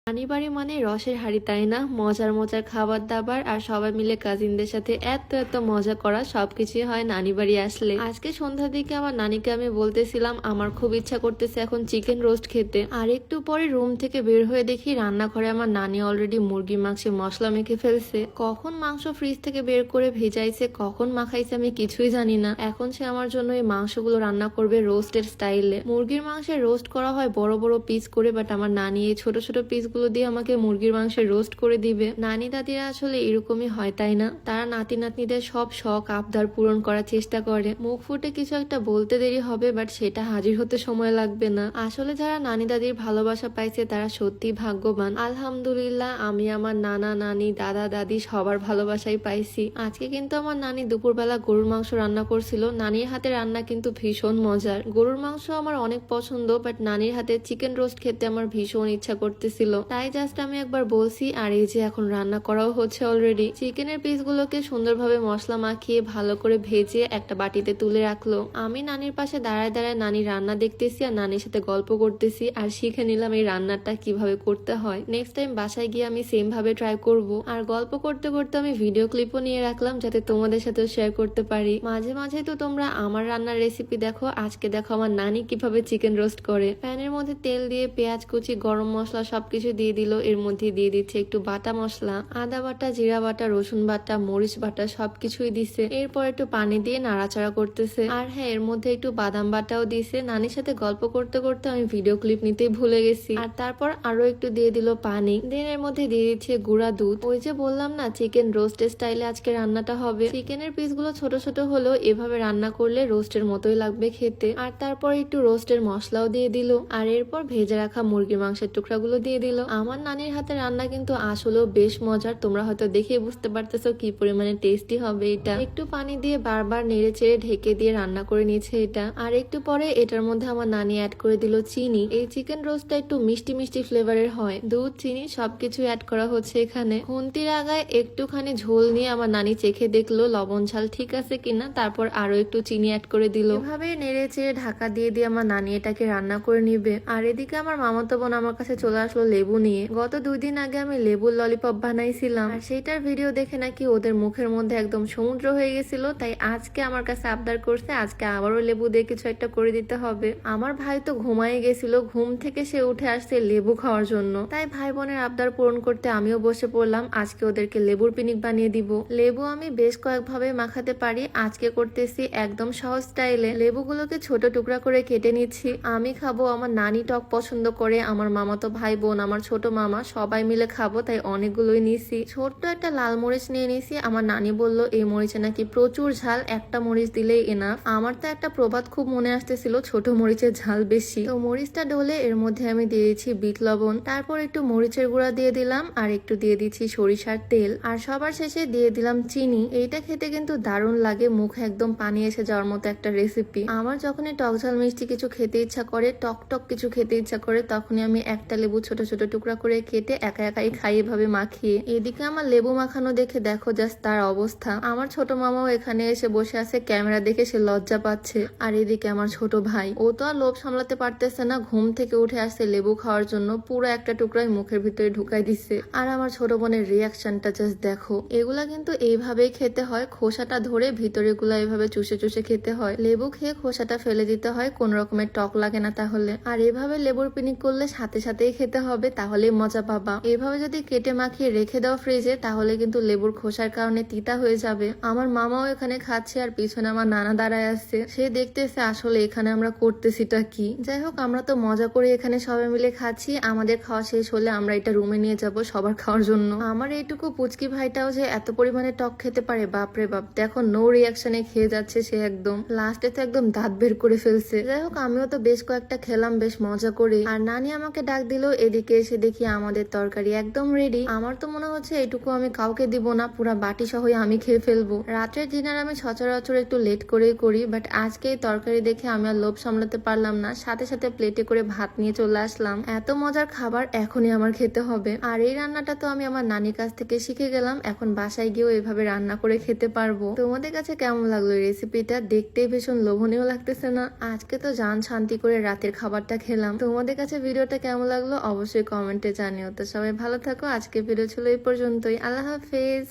নানি বাড়ি মানে রসের হাঁড়ি, তাই না? মজার মজার খাবার দাবার আর সবাই মিলে কাজিনদের সাথে এত এত মজা করা সবকিছুই হয় নানি বাড়ি আসলে। আজকে সন্ধ্যার দিকে আমার নানিকে আমি বলতেছিলাম আমার খুব ইচ্ছা করতেছে এখন চিকেন রোস্ট খেতে। আর একটু পরে রুম থেকে বের হয়ে দেখি রান্নাঘরে আমার নানি অলরেডি মুরগির মাংসে মশলা মেখে ফেলছে। কখন মাংস ফ্রিজ থেকে বের করে ভেজাইছে, কখন মাখাইছে আমি কিছুই জানি না। এখন সে আমার জন্য এই মাংসগুলো রান্না করবে রোস্টের স্টাইলে। মুরগির মাংসের রোস্ট করা হয় বড় বড় পিস করে, বাট আমার নানি এই ছোট ছোট পিস গুলো দিয়ে আমাকে মুরগির মাংসের রোস্ট করে দিবে। নানি দাদিরা আসলে এরকমই হয়, তাই না? তারা নাতি নাতনিদের সব শখ আবদার পূরণ করার চেষ্টা করে। মুখ ফুটে কিছু একটা বলতে দেরি হবে, বাট সেটা হাজির হতে সময় লাগবে না। আসলে যারা নানি দাদির ভালোবাসা পাইছে তারা সত্যি ভাগ্যবান। আলহামদুলিল্লাহ আমি আমার নানা নানি দাদা দাদি সবার ভালোবাসাই পাইছি। আজকে কিন্তু আমার নানি দুপুরবেলা গরুর মাংস রান্না করছিল। নানির হাতে রান্না কিন্তু ভীষণ মজার। গরুর মাংস আমার অনেক পছন্দ, বাট নানির হাতে চিকেন রোস্ট খেতে আমার ভীষণ ইচ্ছা করতেছিল, তাই জাস্ট আমি একবার বলছি। আর এই যে এখন রান্না করাও হচ্ছে অলরেডি। চিকেনের পিসগুলোকে সুন্দরভাবে মশলা মাখিয়ে ভালো করে ভেজে একটা বাটিতে তুলে রাখলো। আমি নানির পাশে দাঁড়ায় দাঁড়ায় নানির রান্না দেখতেছি আর নানির সাথে গল্প করতেছি আর শিখে নিলাম এই রান্নাটা কিভাবে করতে হয়। নেক্সট টাইম বাসায় গিয়ে আমি সেম ভাবে ট্রাই করব। আর গল্প করতে করতে আমি ভিডিও ক্লিপও নিয়ে রাখলাম যাতে তোমাদের সাথেও শেয়ার করতে পারি। মাঝে মাঝে তো তোমরা আমার রান্নার রেসিপি দেখো, আজকে দেখো আমার নানি কিভাবে চিকেন রোস্ট করে। প্যানের মধ্যে তেল দিয়ে পেঁয়াজ কুচি গরম মশলা সবকিছু দিয়ে দিল। এর মধ্যে দিয়ে দিচ্ছে একটু বাটা মশলা, আদা বাটা, জিরা বাটা, রসুন বাটা, মরিচ বাটা সবকিছুই দিছে। এরপর একটু পানি দিয়ে নাড়াচাড়া করতেছে। আর হ্যাঁ, এর মধ্যে একটু বাদাম বাটাও দিছে। নানির সাথে গল্প করতে করতে আমি ভিডিও ক্লিপ নিতেই ভুলে গেছি। আর তারপর আরো একটু দিয়ে দিল পানি। দেন এর মধ্যে দিয়ে দিচ্ছে গুঁড়া দুধ। ওই যে বললাম না চিকেন রোস্টের স্টাইলে আজকে রান্নাটা হবে। চিকেনের পিসগুলো ছোট ছোট হলেও এভাবে রান্না করলে রোস্টের মতোই লাগবে খেতে। আর তারপর একটু রোস্টের মশলাও দিয়ে দিল। আর এরপর ভেজে রাখা মুরগির মাংসের টুকরাগুলো দিয়ে দিল। আমার নানির হাতে রান্না কিন্তু আসলেও বেশ মজার। তোমরা হয়তো দেখে বুঝতে পারতেছো কি পরিমাণে টেস্টি হবে এটা। একটু পানি দিয়ে বারবার নেড়ে চেড়ে ঢেকে দিয়ে রান্না করে নিয়েছে এটা। আর একটু পরে এটার মধ্যে আমার নানি অ্যাড করে দিল চিনি। এই চিকেন রোস্টটা একটু মিষ্টি মিষ্টি ফ্লেভারের হয়। দুধ চিনি সবকিছু অ্যাড করা হচ্ছে এখানে। খুন্তির আগায় একটুখানি ঝোল নিয়ে আমার নানি চেখে দেখলো লবণ ঝাল ঠিক আছে কিনা, তারপর আরো একটু চিনি অ্যাড করে দিল। এভাবে নেড়ে চেড়ে ঢাকা দিয়ে দিয়ে আমার নানি এটাকে রান্না করে নিবে। আর এদিকে আমার মামাতো বোন আমার কাছে চলে আসলো লেবু নিয়ে। গত 2 দিন আগে আমি লেবুর ললিপপ বানাইছিলাম, আর সেইটার ভিডিও দেখে নাকি ওদের মুখের মধ্যে একদম সমুদ্র হয়ে গেছিল। তাই আজকে আমার কাছে আবদার করছে আজকে আবারও লেবু দিয়ে কিছু একটা করে দিতে হবে। আমার ভাই তো ঘুমাই গেছিল, ঘুম থেকে সে উঠে আসছে লেবু খাওয়ার জন্য। তাই ভাই বোনের আবদার পূরণ করতে আমিও বসে পড়লাম। আজকে ওদেরকে লেবুর পিনিক বানিয়ে দিব। লেবু আমি বেশ কয়েকভাবে মাখাতে পারি, আজকে করতেছি একদম সহজ স্টাইলে। লেবুগুলোকে ছোট টুকরা করে কেটে নিচ্ছি। আমি খাবো, আমার নানি টক পছন্দ করে, আমার মামাতো ভাই বোন, আমার ছোট মামা সবাই মিলে খাবো, তাই অনেকগুলোই নিছি। ছোট্ট একটা লাল মরিচ নিয়ে নিছি। আমার নানি বলল এই মরিচে নাকি প্রচুর ঝাল, একটা মরিচ দিলেই এনাফ। আমার তো একটা প্রবাদ খুব মনে আসতেছিল ছোট মরিচের ঝাল বেশি। তো মরিচটা ঢলে এর মধ্যে আমি দিয়ে দিচ্ছি বিট লবণ, তারপর একটু মরিচের গুঁড়া দিয়ে দিলাম, আর একটু দিয়ে দিচ্ছি সরিষার তেল, আর সবার শেষে দিয়ে দিলাম চিনি। এইটা খেতে কিন্তু দারুণ লাগে, মুখে একদম পানি এসে যাওয়ার মতো একটা রেসিপি। আমার যখনই টক ঝাল মিষ্টি কিছু খেতে ইচ্ছা করে, টক টক কিছু খেতে ইচ্ছা করে, তখনই আমি একটা লেবু ছোট ছোট টুকরা করে কেটে একা একাই খাই এভাবে মাখিয়ে। এদিকে আমার লেবু মাখানো দেখে দেখো জাস্ট তার অবস্থা। আমার ছোট মামাও এখানে এসে বসে আছে, ক্যামেরা দেখে সে লজ্জা পাচ্ছে। আর এদিকে আমার ছোট ভাই, ও তো আর লোভ সামলাতে পারতেছে না, ঘুম থেকে উঠে আসছে লেবু খাওয়ার জন্য, পুরো একটা টুকরাই মুখের ভিতরে ঢুকাই দিচ্ছে। আর আমার ছোট বোনের রিয়াকশনটা জাস্ট দেখো। এগুলা কিন্তু এইভাবেই খেতে হয়, খোসাটা ধরে ভিতরে গুলা এইভাবে চুষে চুষে খেতে হয়। লেবু খেয়ে খোসাটা ফেলে দিতে হয়, কোন রকমের টক লাগে না তাহলে। আর এভাবে লেবুর পিনিক করলে সাথে সাথেই খেতে হবে, তাহলে মজা পাবা। এভাবে যদি কেটে মাখিয়ে রেখে দাও ফ্রিজে, তাহলে কিন্তু লেবুর খোসার কারণে তিতা হয়ে যাবে। আমার মামাও এখানে খাচ্ছে, আর পিছনে আমার নানা দাঁড়ায় আসছে, সে দেখতেছে আসলে এখানে আমরা করতেছিটা কি। যাই হোক, আমরা তো মজা করে এখানে সবাই মিলে খাচ্ছি। আমাদের খাওয়া শেষ হলে আমরা এটা রুমে নিয়ে যাব সবার খাওয়ার জন্য। আমার এইটুকু পুচকি ভাইটাও যে এত পরিমাণে টক খেতে পারে, বাপরে বাপ। দেখো নো রিয়াকশনে খেয়ে যাচ্ছে সে, একদম লাস্টে তো একদম দাঁত বের করে ফেলছে। যাই হোক, আমিও তো বেশ কয়েকটা খেলাম বেশ মজা করে। আর নানি আমাকে ডাক দিল, এদিকে এসে দেখি আমাদের তরকারি একদম রেডি। আমার তো মনে হচ্ছে এটুকু আমি কাউকে দিব না, পুরা বাটি সহই আমি খেয়ে ফেলবো। রাতের ডিনার আমি সচরাচর একটু লেট করেই করি, বাট আজকে এই তরকারি দেখে আমি আর লোভ সামলাতে পারলাম না, সাথে সাথে প্লেটে করে ভাত নিয়ে চলে আসলাম। এত মজার খাবার এখনই আমার খেতে হবে। আর এই রান্নাটা তো আমি আমার নানির কাছ থেকে শিখে গেলাম, এখন বাসায় গিয়েও এভাবে রান্না করে খেতে পারবো। তোমাদের কাছে কেমন লাগলো এই রেসিপিটা? দেখতেই ভীষণ লোভনীয় লাগতেছে না? আজকে তো জান শান্তি করে রাতের খাবারটা খেলাম। তোমাদের কাছে ভিডিওটা কেমন লাগলো অবশ্যই কমেন্টে জানিও। তো সবাই ভালো থাকো, আজকে ভিডিও ছিল এই পর্যন্তই। আল্লাহ হাফেজ।